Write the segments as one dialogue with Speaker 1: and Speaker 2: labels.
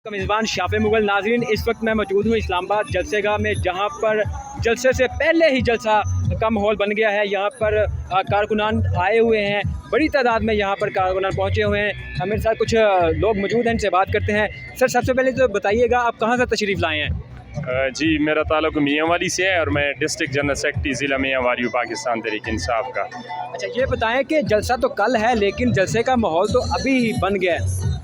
Speaker 1: का मेज़बान शाफ़े मुग़ल। नाज़रीन, इस वक्त मैं मौजूद हूँ इस्लामाबाद जलसेगाह में, जहाँ पर जलसे से पहले ही जलसा का माहौल बन गया है। यहाँ पर कारकुनान आए हुए हैं, बड़ी तादाद में यहाँ पर कारकुनान पहुँचे हुए हैं। मेरे साथ कुछ लोग मौजूद हैं, इनसे बात करते हैं। सर, सबसे पहले तो बताइएगा आप कहाँ से तशरीफ़ लाए हैं?
Speaker 2: जी, मेरा ताल्लुक़ मियांवाली से है और मैं डिस्ट्रिक्ट जनरल सेक्रेटरी ज़िला मियांवाली हूँ, पाकिस्तान तहरीक इंसाफ का।
Speaker 1: अच्छा, ये बताएं कि जलसा तो कल है, लेकिन जलसे का माहौल तो अभी ही बन गया है।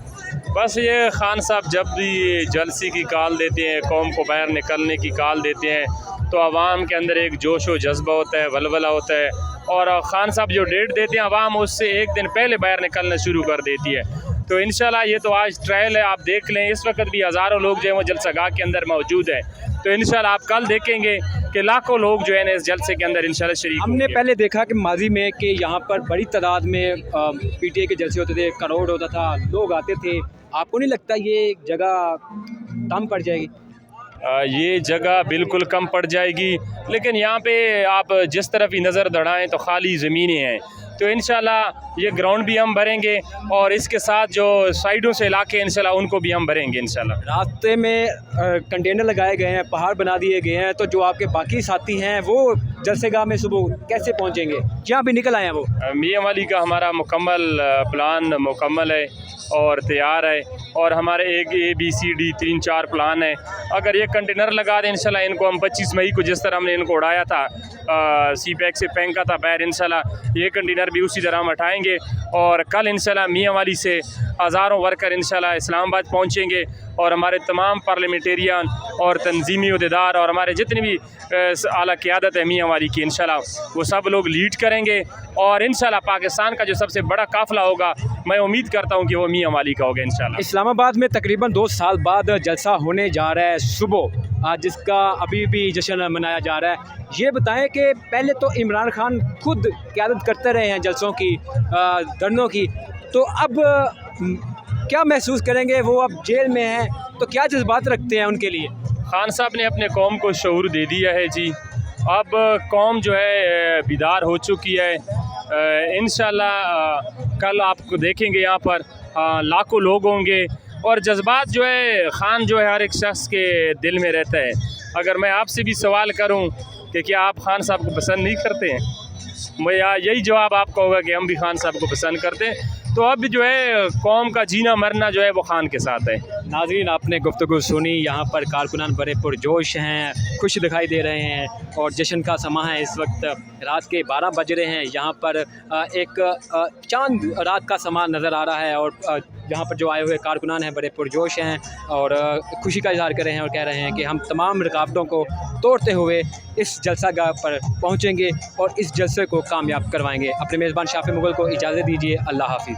Speaker 2: बस ये खान साहब जब भी जलसे की कॉल देते हैं, कौम को बाहर निकलने की कॉल देते हैं, तो आवाम के अंदर एक जोश व जज्बा होता है, वलवला होता है। और खान साहब जो डेट देते हैं, आवाम उससे एक दिन पहले बाहर निकलना शुरू कर देती है। तो इंशाल्लाह ये तो आज ट्रायल है, आप देख लें। इस वक्त भी हज़ारों लोग जो है वो जलसागाह के अंदर मौजूद हैं। तो इंशाल्लाह आप कल देखेंगे कि लाखों लोग जो है ना इस जलसे के अंदर इंशाल्लाह शरीक
Speaker 1: हमने पहले देखा कि माजी में कि यहाँ पर बड़ी तादाद में पीटीए के जलसे होते थे, करोड़ होता था, लोग आते थे। आपको नहीं लगता ये जगह कम पड़ जाएगी?
Speaker 2: ये जगह बिल्कुल कम पड़ जाएगी, लेकिन यहाँ पे आप जिस तरफ ही नज़र दौड़ाएँ तो खाली ज़मीनें हैं। तो इंशाल्लाह ये ग्राउंड भी हम भरेंगे और इसके साथ जो साइडों से इलाके इंशाल्लाह उनको भी हम भरेंगे इंशाल्लाह।
Speaker 1: रास्ते में कंटेनर लगाए गए हैं, पहाड़ बना दिए गए हैं, तो जो आपके बाकी साथी हैं वो जलसेगाह में सुबह कैसे पहुँचेंगे? जहाँ भी निकल आए हैं वो।
Speaker 2: मियांवाली का हमारा मुकम्मल प्लान मुकम्मल है और तैयार है, और हमारे एक ABCD 3-4 प्लान है। अगर ये कंटेनर लगा दें इंशाल्लाह, इनको हम 25 मई को जिस तरह हमने इनको उड़ाया था, CPEC से फेंका था बाहर, इंशाल्लाह ये कंटेनर भी उसी तरह हम उठाएँगे। और कल इंशाल्लाह मियांवाली से हज़ारों वर्कर इंशाल्लाह इस्लामाबाद पहुँचेंगे और हमारे तमाम पार्लियामेंटेरियन और तंजीमी उहदेदार और हमारे जितनी भी आला क़यादत है मियांवाली की, इंशाल्लाह वो सब लोग लीड करेंगे। और इंशाल्लाह पाकिस्तान का जो सबसे बड़ा काफ़िला होगा, मैं उम्मीद करता हूँ कि वो मियांवाली का होगा इंशाल्लाह।
Speaker 1: इस्लामाबाद में तकरीबन 2 साल बाद जलसा होने जा रहा है सुबह, आज जिसका अभी भी जश्न मनाया जा रहा है। ये बताएं कि पहले तो इमरान खान खुद क़यादत करते रहे हैं जलसों की, धरनों की, तो अब क्या महसूस करेंगे? वो अब जेल में हैं, तो क्या जज्बात रखते हैं उनके लिए?
Speaker 2: खान साहब ने अपने कौम को शऊर दे दिया है जी। अब कौम जो है बेदार हो चुकी है। इंशाल्लाह कल आपको देखेंगे यहाँ पर लाखों लोग होंगे और जज्बात जो है खान जो है हर एक शख्स के दिल में रहता है। अगर मैं आपसे भी सवाल करूँ कि क्या आप खान साहब को पसंद नहीं करते हैं, मैं यही जवाब आपका होगा कि हम भी खान साहब को पसंद करते हैं। तो अब जो है कौम का जीना मरना जो है वो खान के साथ है।
Speaker 1: नाज़रीन, आपने गुफ्तगू सुनी। यहाँ पर कारकुनान बड़े पुरजोश हैं, खुश दिखाई दे रहे हैं और जश्न का समा है। इस वक्त रात के 12 बज रहे हैं। यहाँ पर एक चांद रात का समा नज़र आ रहा है और यहाँ पर जो आए हुए कारकुनान हैं बड़े पुरजोश हैं और खुशी का इज़हार कर रहे हैं और कह रहे हैं कि हम तमाम रुकावटों को तोड़ते हुए इस जलसागाह पर पहुँचेंगे और इस जलसे को कामयाब करवाएंगे। अपने मेज़बान शाफ़े मुग़ल को इजाज़त दीजिए। अल्लाह हाफ़िज़।